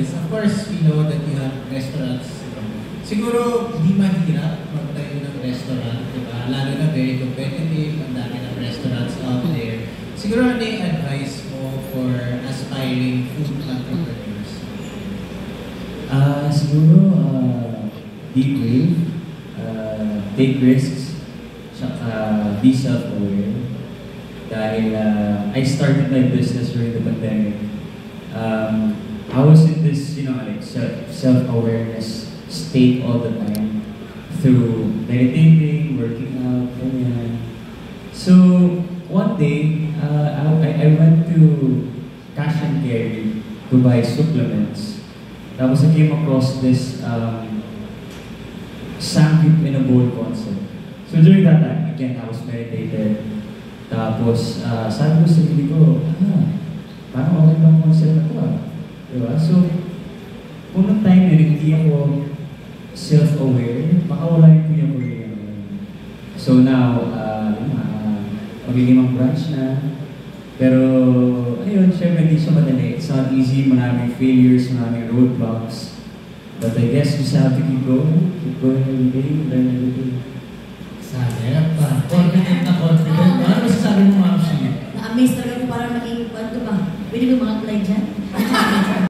this, of course, we know that you have restaurants. Siguro, di mahirap magtayo ng restaurant, di ba? Lalo na very competitive, ang dami ng restaurants out there. Siguro, ano yung advice mo for aspiring food entrepreneurs? Siguro, be brave, take risks, be self-aware. Dahil I started my business during the pandemic. I was in this, like self-awareness state all the time through meditating, working out, ganyan. So one day, I went to Cash and Carry to buy supplements. Tapos I came across this samgyup in a bowl concept. So during that time, again, I was meditated. Tapos sabi ko sa sarili ko, parang okay bang concept na ito Diba? So, kung nung time na hindi ako self-aware, makawala yung kuya ko. So now, magiging mga branch na. Pero, ayun, syempre hindi siya madali. It's not easy, maraming failures, maraming roadblocks. But I guess you just have to keep going every day, learn everything. Sabi,